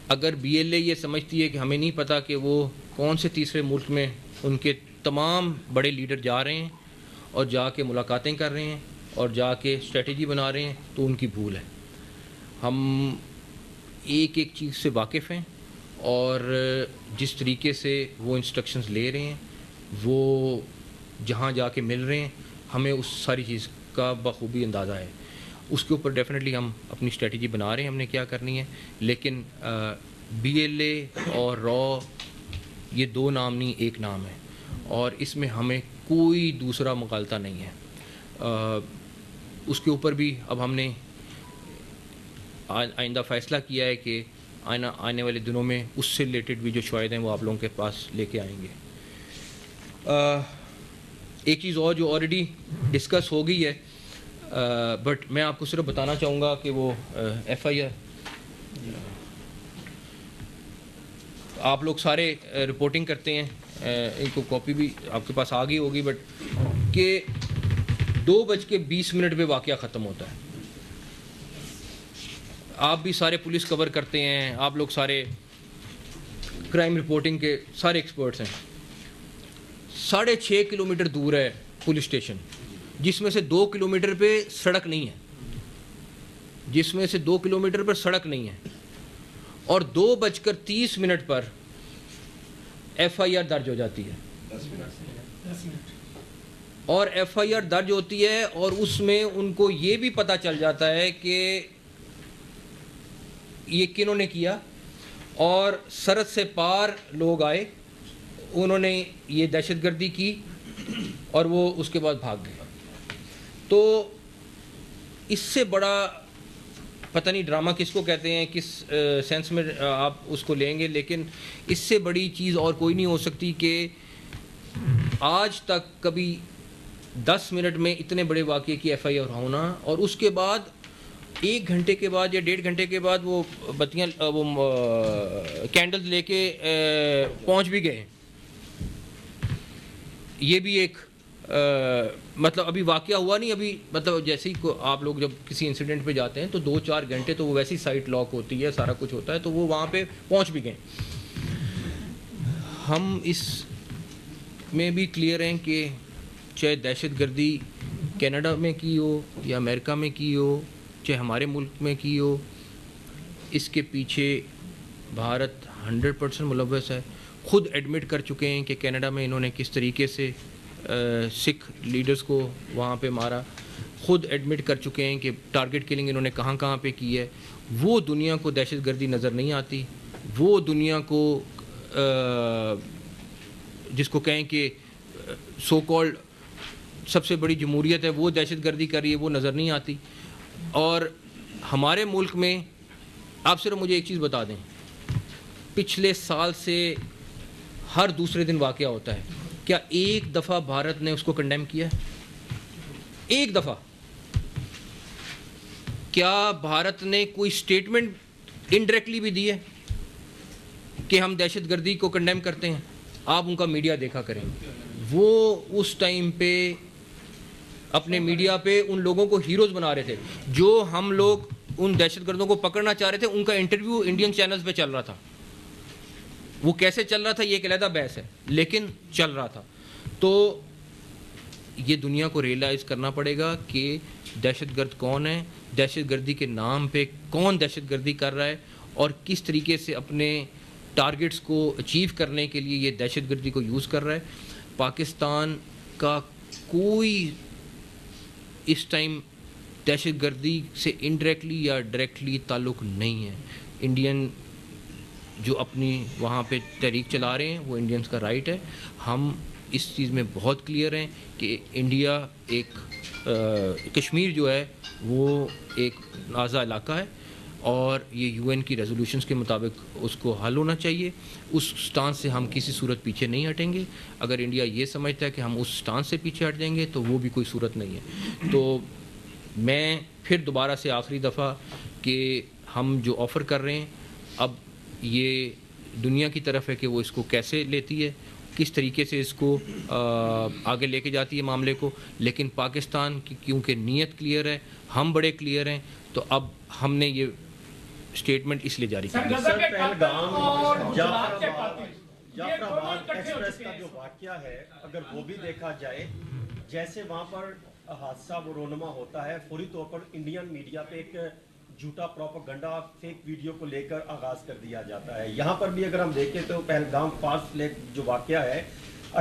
اگر be L A یہ سمجھتی ہے کہ ہمیں نہیں پتہ کہ وہ کون سے تیسرے ملک میں ان کے تمام بڑے لیڈر جا رہے ہیں اور جا کے ملاقاتیں کر رہے ہیں اور جا کے اسٹریٹجی بنا رہے ہیں، تو ان کی بھول ہے. ہم ایک ایک چیز سے واقف ہیں اور جس طریقے سے وہ انسٹرکشنز لے رہے ہیں، وہ جہاں جا کے مل رہے ہیں، ہمیں اس ساری چیز کا بخوبی اندازہ ہے. اس کے اوپر ڈیفینیٹلی ہم اپنی اسٹریٹجی بنا رہے ہیں ہم نے کیا کرنی ہے. لیکن بی ایل اے اور را یہ دو نام نہیں، ایک نام ہے، اور اس میں ہمیں کوئی دوسرا مغالطہ نہیں ہے. اس کے اوپر بھی اب ہم نے آئندہ فیصلہ کیا ہے کہ آنے والے دنوں میں اس سے ریلیٹڈ بھی جو شواہد ہیں وہ آپ لوگوں کے پاس لے کے آئیں گے. ایک چیز اور جو آلریڈی ڈسکس ہو گئی ہے، بٹ میں آپ کو صرف بتانا چاہوں گا کہ وہ ایف آئی آر آپ لوگ سارے رپورٹنگ کرتے ہیں، ان کو کاپی بھی آپ کے پاس آ گئی ہوگی، بٹ کہ 2:20 پہ واقعہ ختم ہوتا ہے. آپ بھی سارے پولیس کور کرتے ہیں، آپ لوگ سارے کرائم رپورٹنگ کے سارے ایکسپرٹس ہیں. 6.5 کلومیٹر دور ہے پولیس اسٹیشن، جس میں سے 2 کلومیٹر پہ سڑک نہیں ہے، اور 2:30 پر ایف آئی آر درج ہو جاتی ہے. اور ایف آئی آر درج ہوتی ہے اور اس میں ان کو یہ بھی پتہ چل جاتا ہے کہ یہ کنہوں نے کیا، اور سرحد سے پار لوگ آئے، انہوں نے یہ دہشت گردی کی اور وہ اس کے بعد بھاگ گئے. تو اس سے بڑا پتہ نہیں ڈرامہ کس کو کہتے ہیں، کس سینس میں آپ اس کو لیں گے، لیکن اس سے بڑی چیز اور کوئی نہیں ہو سکتی کہ آج تک کبھی 10 منٹ میں اتنے بڑے واقعے کی ایف آئی آر ہونا، اور اس کے بعد 1 گھنٹے کے بعد یا 1.5 گھنٹے کے بعد وہ بتیاں وہ کینڈل لے کے پہنچ بھی گئے. یہ بھی ایک مطلب ابھی واقعہ ہوا نہیں، ابھی مطلب جیسے ہی آپ لوگ جب کسی انسیڈنٹ پہ جاتے ہیں تو 2-4 گھنٹے تو وہ ویسی سائٹ لاک ہوتی ہے، سارا کچھ ہوتا ہے، تو وہ وہاں پہ پہنچ بھی گئے. ہم اس میں بھی کلیئر ہیں کہ چاہے دہشت گردی کینیڈا میں کی ہو یا امریکہ میں کی ہو، چاہے ہمارے ملک میں کی ہو، اس کے پیچھے بھارت 100% ملوث ہے. خود ایڈمٹ کر چکے ہیں کہ کینیڈا میں انہوں نے کس طریقے سے سکھ لیڈرز کو وہاں پہ مارا. خود ایڈمٹ کر چکے ہیں کہ ٹارگٹ کلنگ انہوں نے کہاں کہاں پہ کی ہے. وہ دنیا کو دہشت گردی نظر نہیں آتی. وہ دنیا کو جس کو کہیں کہ سو کالڈ سب سے بڑی جمہوریت ہے وہ دہشت گردی کر رہی ہے، وہ نظر نہیں آتی. اور ہمارے ملک میں آپ صرف مجھے ایک چیز بتا دیں، پچھلے سال سے ہر دوسرے دن واقعہ ہوتا ہے. کیا ایک دفعہ بھارت نے اس کو کنڈیم کیا ہے؟ ایک دفعہ؟ کیا بھارت نے کوئی سٹیٹمنٹ انڈائریکٹلی بھی دی ہے کہ ہم دہشت گردی کو کنڈیم کرتے ہیں؟ آپ ان کا میڈیا دیکھا کریں. وہ اس ٹائم پہ اپنے میڈیا پہ ان لوگوں کو ہیروز بنا رہے تھے. جو ہم لوگ ان دہشت گردوں کو پکڑنا چاہ رہے تھے، ان کا انٹرویو انڈین چینلز پہ چل رہا تھا. وہ کیسے چل رہا تھا یہ ایک علیحدہ بحث ہے، لیکن چل رہا تھا. تو یہ دنیا کو ریئلائز کرنا پڑے گا کہ دہشت گرد کون ہے، دہشت گردی کے نام پہ کون دہشت گردی کر رہا ہے، اور کس طریقے سے اپنے ٹارگٹس کو اچیو کرنے کے لیے یہ دہشت گردی کو یوز کر رہا ہے. پاکستان کا کوئی اس ٹائم دہشت گردی سے انڈائریکٹلی یا ڈائریکٹلی تعلق نہیں ہے. انڈین جو اپنی وہاں پہ تحریک چلا رہے ہیں وہ انڈینز کا رائٹ ہے. ہم اس چیز میں بہت کلیئر ہیں کہ انڈیا ایک کشمیر جو ہے وہ ایک نازا علاقہ ہے، اور یہ یو این کی ریزولوشنز کے مطابق اس کو حل ہونا چاہیے. اس سٹانس سے ہم کسی صورت پیچھے نہیں ہٹیں گے. اگر انڈیا یہ سمجھتا ہے کہ ہم اس سٹانس سے پیچھے ہٹ جائیں گے تو وہ بھی کوئی صورت نہیں ہے. تو میں پھر دوبارہ سے آخری دفعہ کہ ہم جو آفر کر رہے ہیں اب یہ دنیا کی طرف ہے کہ وہ اس کو کیسے لیتی ہے، کس طریقے سے اس کو آگے لے کے جاتی ہے معاملے کو. لیکن پاکستان کی کیونکہ نیت کلیئر ہے، ہم بڑے کلیئر ہیں، تو اب ہم نے یہ اسٹیٹمنٹ اس لیے جاری کی. سر پہلگام اور جعفر آباد ایکسپریس کا جو واقعہ ہے اگر وہ بھی دیکھا جائے, جیسے وہاں پر حادثہ وہ رونما ہوتا ہے, فوری طور پر انڈین میڈیا پہ ایک جھوٹا پروپیگنڈا فیک ویڈیو کو لے کر آغاز کر دیا جاتا ہے. یہاں پر بھی اگر ہم دیکھیں تو پہلگام فاسٹ فلیگ جو واقعہ ہے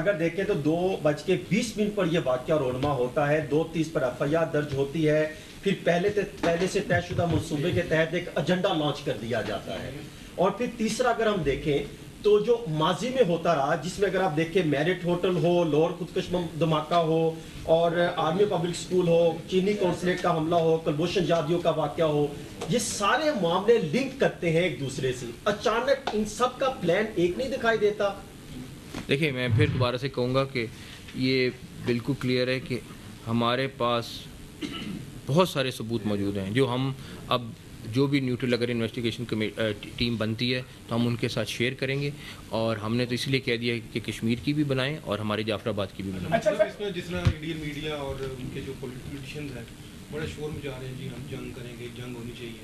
اگر دیکھیں تو 2:20 پر یہ واقعہ رونما ہوتا ہے, 2:30 پر FIR درج ہوتی ہے, پھر پہلے سے طے شدہ منصوبے کے تحت ایک ایجنڈا لانچ کر دیا جاتا ہے. اور پھر تیسرا اگر ہم دیکھیں تو جو ماضی میں ہوتا رہا, جس میں اگر آپ دیکھیں میرٹ ہوٹل ہو, لاہور خودکش دھماکہ ہو, اور آرمی پبلک سکول ہو, چینی کونسلیٹ کا حملہ ہو, کلبھوشن جادیو کا واقعہ ہو, یہ سارے معاملے لنک کرتے ہیں ایک دوسرے سے. اچانک ان سب کا پلان ایک نہیں دکھائی دیتا. دیکھیں میں پھر دوبارہ سے کہوں گا کہ یہ بالکل کلیئر ہے کہ ہمارے پاس بہت سارے ثبوت موجود ہیں جو ہم اب جو بھی نیوٹرل اگر انویسٹیگیشن ٹیم بنتی ہے تو ہم ان کے ساتھ شیئر کریں گے. اور ہم نے تو اس لیے کہہ دیا کہ کشمیر کی بھی بنائیں اور ہمارے جعفر آباد کی بھی بنائیں. اچھا اس میں جس طرح انڈین میڈیا اور ان کے جو پولیٹیشینز ہیں بڑے شور مچا رہے ہیں, جی ہم جنگ کریں گے, جنگ ہونی چاہیے,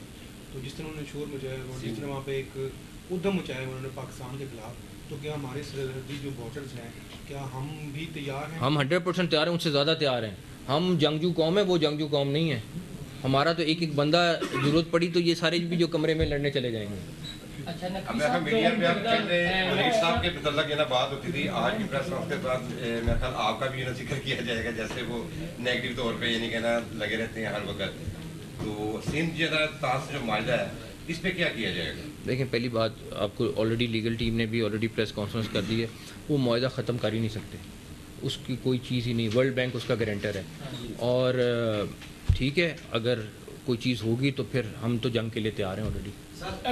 تو جس طرح انہوں نے شور مچایا اور جس طرح وہاں پہ ایک ادھم مچایا انہوں نے پاکستان کے خلاف, تو کیا ہمارے سرحدی جو بارڈرز ہیں کیا ہم بھی تیار ہیں؟ ہم 100% تیار ہیں, ان سے زیادہ تیار ہیں. ہم جنگجو قوم ہے, وہ جنگجو قوم نہیں ہے. ہمارا تو ایک بندہ ضرورت پڑی تو یہ سارے بھی جو کمرے میں لڑنے چلے جائیں گے. میڈیا میں منیر صاحب کے متعلق یہ نا بات ہوتی تھی, آج کی پریس کانفرنس کے بعد میرا خیال آپ کا بھی یہ ذکر کیا جائے گا جیسے وہ نیگیٹو طور پہ یعنی کہنا لگے رہتے ہیں ہر وقت. تو سندھ جیسا تاس جو معاہدہ ہے اس پہ کیا کیا جائے گا؟ دیکھیں پہلی بات آپ کو آلریڈی لیگل ٹیم نے بھی آلریڈی پریس کانفرنس کر دی ہے, وہ معاہدہ ختم کر ہی نہیں سکتے, اس کی کوئی چیز ہی نہیں. ورلڈ بینک اس کا گارنٹر ہے. اور ٹھیک ہے اگر کوئی چیز ہوگی تو پھر ہم تو جنگ کے لیے تیار ہیں آلریڈی.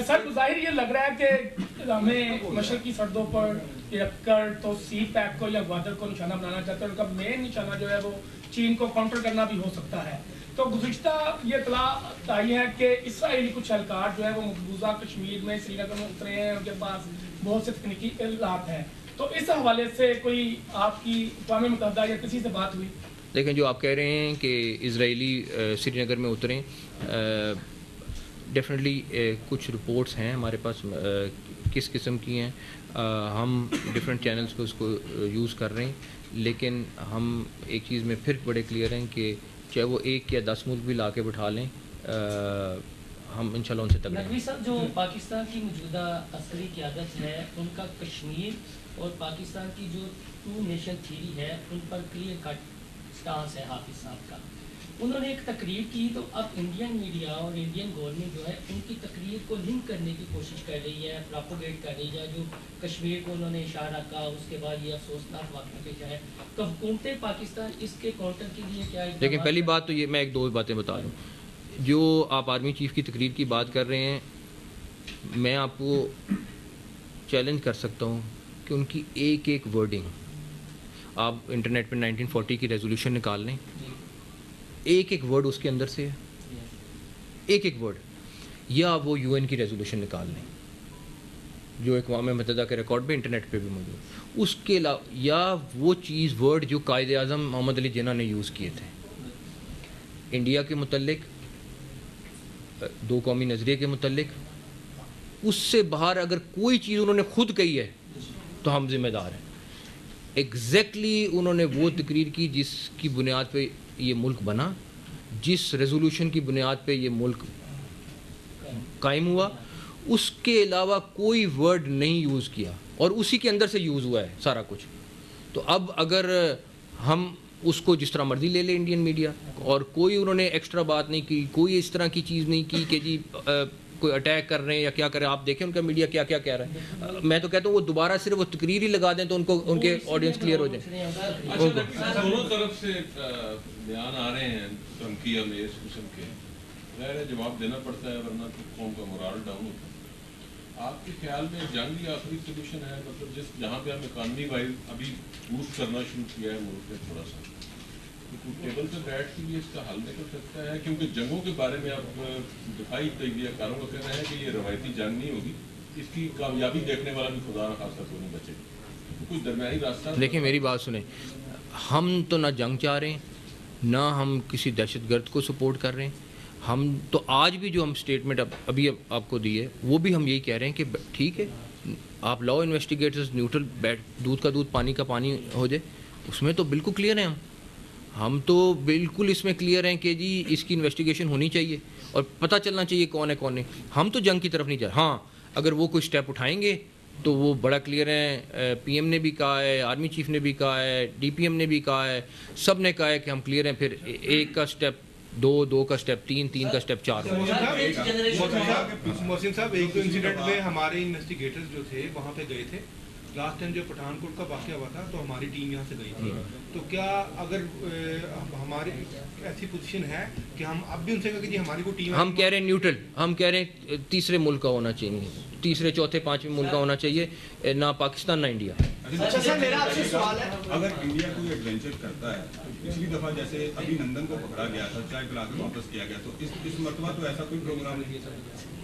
سر ظاہر یہ لگ رہا ہے کہ ہمیں مشرقی سرحدوں پر رکھ کر تو سی پیک کو یا گوادر کو نشانہ بنانا چاہتے ہیں, ان کا مین نشانہ جو ہے وہ چین کو کاؤنٹر کرنا بھی ہو سکتا ہے. تو گزشتہ یہ اطلاع آئی ہے کہ اسرائیلی کچھ اہلکار جو ہے وہ مقبوضہ کشمیر میں سری نگر میں اترے ہیں, ان کے پاس بہت سے تکنیکی آلات ہیں. تو اس حوالے سے کوئی آپ کی اقوام متحدہ یا کسی سے بات ہوئی؟ دیکھیں جو آپ کہہ رہے ہیں کہ اسرائیلی سری نگر میں اتریں, ڈیفینیٹلی کچھ رپورٹس ہیں ہمارے پاس کس قسم کی ہیں, ہم ڈفرینٹ چینلز کو اس کو یوز کر رہے ہیں. لیکن ہم ایک چیز میں پھر بڑے کلیئر ہیں کہ چاہے وہ 1 یا 10 ملک بھی لا کے بٹھا لیں, ہم انشاءاللہ ان سے تگڑے ہیں. نقوی صاحب جو پاکستان کی موجودہ عسکری قیادت ہے ان کا کشمیر اور پاکستان کی جو 2 نیشن تھیوری ہے ان پر کلیئر کٹ سٹانس ہے حافظ صاحب کا. انہوں نے ایک تقریر کی تو اب انڈین میڈیا اور انڈین گورنمنٹ جو ہے ان کی تقریر کو لنک کرنے کی کوشش کر رہی ہے, پراپوگیٹ کر رہی ہے. جو کشمیر کو انہوں نے اشارہ کہا, اس کے بعد یہ افسوسناک واقعہ پیش آیا. تو حکومت پاکستان اس کے کاؤنٹر کے لیے کیا؟ لیکن پہلی بات تو یہ میں 1-2 باتیں بتا دوں. جو آپ آرمی چیف کی تقریر کی بات کر رہے ہیں, میں آپ کو چیلنج کر سکتا ہوں کہ ان کی ایک ورڈنگ آپ انٹرنیٹ پہ 1940 کی ریزولوشن نکال لیں, ایک ورڈ اس کے اندر سے ہے, ایک ورڈ, یا وہ UN کی ریزولوشن نکال لیں جو اقوام متحدہ کے ریکارڈ پہ انٹرنیٹ پہ بھی موجود, اس کے علاوہ یا وہ چیز ورڈ جو قائد اعظم محمد علی جناح نے یوز کیے تھے انڈیا کے متعلق, 2 قومی نظریے کے متعلق, اس سے باہر اگر کوئی چیز انہوں نے خود کہی ہے تو ہم ذمہ دار ہیں. ایگزیکٹلی انہوں نے وہ تقریر کی جس کی بنیاد پہ یہ ملک بنا, جس ریزولوشن کی بنیاد پہ یہ ملک قائم ہوا, اس کے علاوہ کوئی ورڈ نہیں یوز کیا, اور اسی کے اندر سے یوز ہوا ہے سارا کچھ. تو اب اگر ہم اس کو جس طرح مرضی لے لیں انڈین میڈیا, اور کوئی انہوں نے ایکسٹرا بات نہیں کی, کوئی اس طرح کی چیز نہیں کی کہ جی کوئی اٹیک کر رہے ہیں یا کیا کر رہے ہیں. آپ دیکھیں ان کا میڈیا کیا کیا کہہ رہا ہے. میں تو کہتا ہوں وہ دوبارہ صرف وہ تقریر ہی لگا دیں تو ان کو ان کے آڈینس کلیئر ہو جائے. دونوں طرف سے بیان آ رہے ہیں دھمکی امیز قسم کے, ظاہر ہے جواب دینا پڑتا ہے ورنہ قوم کا مورال ڈاؤن ہوتا ہے. آپ کے خیال میں جنگ ہی آخری سولوشن ہے, مطلب جہاں پہ ہم اکانومی وائز ابھی بوسٹ کرنا شروع کیا ہے ملک میں تھوڑا سا, ٹیبل پہ بیٹھ کے بھی اس کا حل نکل سکتا ہے؟ کیونکہ جنگوں کے بارے میں آپ دفاعی تجزیہ کاروں کا کہنا ہے کہ یہ روایتی جنگ نہیں ہوگی, اس کی کامیابی دیکھنے والا بھی خدا نخواستہ کوئی نہیں بچے گا. کوئی درمیانی راستہ. دیکھیں میری بات سنیں, ہم تو نہ جنگ چاہ رہے ہیں, نہ ہم کسی دہشت گرد کو سپورٹ کر رہے ہیں. ہم تو آج بھی جو ہم اسٹیٹمنٹ ابھی آپ کو دی ہے وہ بھی ہم یہی کہہ رہے ہیں کہ ٹھیک ہے آپ لاؤ انویسٹیگیٹرز نیوٹرل دودھ کا دودھ پانی کا پانی ہو جائے, اس میں تو بالکل کلیئر ہیں ہم تو بالکل اس میں کلیئر ہیں کہ جی اس کی انویسٹیگیشن ہونی چاہیے اور پتہ چلنا چاہیے کون ہے کون نہیں. ہم تو جنگ کی طرف نہیں جا رہے. ہاں اگر وہ کوئی اسٹیپ اٹھائیں گے تو وہ بڑا کلیئر ہے, پی ایم نے بھی کہا ہے, آرمی چیف نے بھی کہا ہے, ڈی پی ایم نے بھی کہا ہے, سب نے کہا ہے کہ ہم کلیئر ہیں. پھر ایک کا اسٹیپ 2 کا اسٹیپ 3 کا اسٹیپ 4. محسن صاحب ایک دو انسیڈنٹ میں ہمارے انویسٹیگیٹرز جو تھے وہاں پہ گئے تھے. لاسٹ ٹائم جو پٹھان کوٹ کا واقعہ ہوا تھا تو ہماری ٹیم یہاں سے گئی تھی. تو کیا اگر ہماری ایسی پوزیشن ہے کہ ہم اب بھی ان سے کہا کہ جی ہماری کوئی ٹیم, ہم کہہ رہے ہیں نیوٹرل, ہم کہہ رہے ہیں تیسرے ملک کا ہونا چاہیے, تیسرے چوتھے پانچویں ملک کا ہونا چاہیے, نہ پاکستان نہ انڈیا. اچھا سر میرا آپ سے سوال ہے, اگر انڈیا کوئی ایڈونچر کرتا ہے پچھلی دفعہ جیسے ابھی نندن کو پکڑا گیا تھا, چائے پلا کے واپس کیا گیا, تو اس مرتبہ تو ایسا کوئی پروگرام نہیں ہے.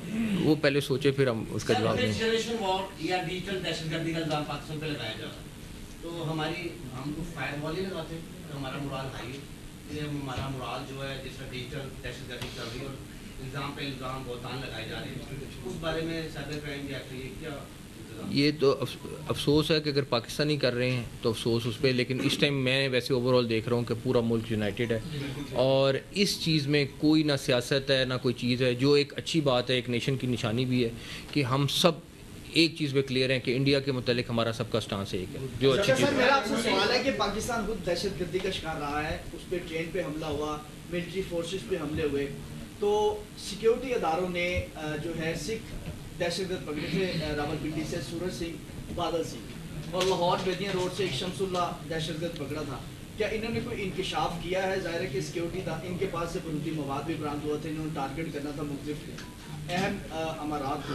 وہ پہلے سوچے پھر ہم اس کا جواب دیں. جنریشن وار یا ڈیجیٹل دہشت گردی کا الزام پاکستان پہ لگایا جا رہا ہے تو ہم کو فائر وال ہی لگاتے ہیں, ہمارا مرال ہائی ہے, ہمارا مرال جو ہے جس طرح ڈیجیٹل دہشت گردی چل رہی ہے اور الزام پہ الزام بہتان لگائے جا رہے ہیں, اس بارے میں سائبر کرائم کی ایکٹ کیا؟ یہ تو افسوس ہے کہ اگر پاکستانی کر رہے ہیں تو افسوس اس پہ, لیکن اس ٹائم میں ویسے اوور آل دیکھ رہا ہوں کہ پورا ملک یونائٹڈ ہے اور اس چیز میں کوئی نہ سیاست ہے نہ کوئی چیز ہے, جو ایک اچھی بات ہے, ایک نیشن کی نشانی بھی ہے کہ ہم سب ایک چیز پہ کلیئر ہیں کہ انڈیا کے متعلق ہمارا سب کا سٹانس ایک ہے, جو اچھی چیز سر میرا آپ سے سوال ہے کہ پاکستان خود دہشت گردی کا شکار رہا ہے, اس پہ ٹرین پہ حملہ ہوا, ملٹری فورسز پہ حملے ہوئے, تو سیکیورٹی اداروں نے جو ہے سکھ دہشت گرد پکڑے تھے راولپنڈی سے سورج سنگھ, بادل سنگھ, اور لاہور بیدیاں روڈ سے ایک شمس اللہ دہشت گرد پکڑا تھا. کیا انہوں نے کوئی انکشاف کیا ہے؟ ظاہر ہے کہ سیکیورٹی ان کے پاس سے بروتی مواد بھی برآمد ہوا تھا, انہوں نے ٹارگیٹ کرنا تھا مختلف اہم امارات کو,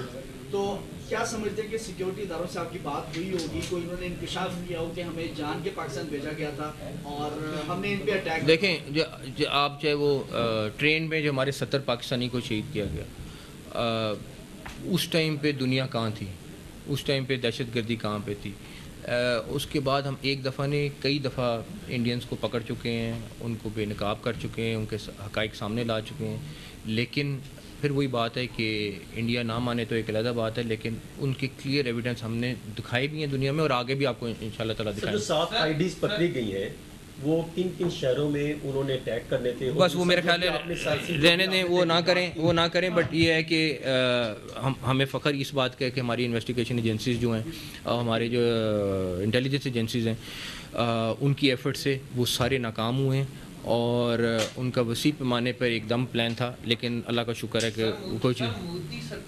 تو کیا سمجھتے ہیں کہ سیکیورٹی اداروں سے آپ کی بات ہوئی ہوگی, کوئی انہوں نے انکشاف کیا ہو کہ ہمیں جان کے پاکستان بھیجا گیا تھا اور ہم نے ان پہ اٹیک؟ دیکھیں آپ چاہے وہ ٹرین میں جو ہمارے 70 پاکستانی کو شہید کیا گیا, اس ٹائم پہ دنیا کہاں تھی, اس ٹائم پہ دہشت گردی کہاں پہ تھی. اس کے بعد ہم ایک دفعہ نے کئی دفعہ انڈینز کو پکڑ چکے ہیں, ان کو بے نقاب کر چکے ہیں, ان کے حقائق سامنے لا چکے ہیں, لیکن پھر وہی بات ہے کہ انڈیا نہ مانے تو ایک علیحدہ بات ہے, لیکن ان کی کلیئر ایویڈنس ہم نے دکھائے بھی ہیں دنیا میں اور آگے بھی آپ کو انشاءاللہ تعالیٰ دکھائیں. جو 7 آئی ڈیز پکڑی گئی ہیں وہ کن کن شہروں میں انہوں نے اٹیک کرنے تھے؟ بس وہ میرے خیال ہے رہنے دیں, وہ نہ کریں, بٹ یہ ہے کہ ہمیں فخر اس بات کا ہے کہ ہماری انویسٹیگیشن ایجنسیز جو ہیں, ہمارے جو انٹیلیجنس ایجنسیز ہیں, ان کی ایفرٹ سے وہ سارے ناکام ہوئے ہیں اور ان کا وسیع پیمانے پر ایک دم پلان تھا, لیکن اللہ کا شکر ہے کہ کوئی چیز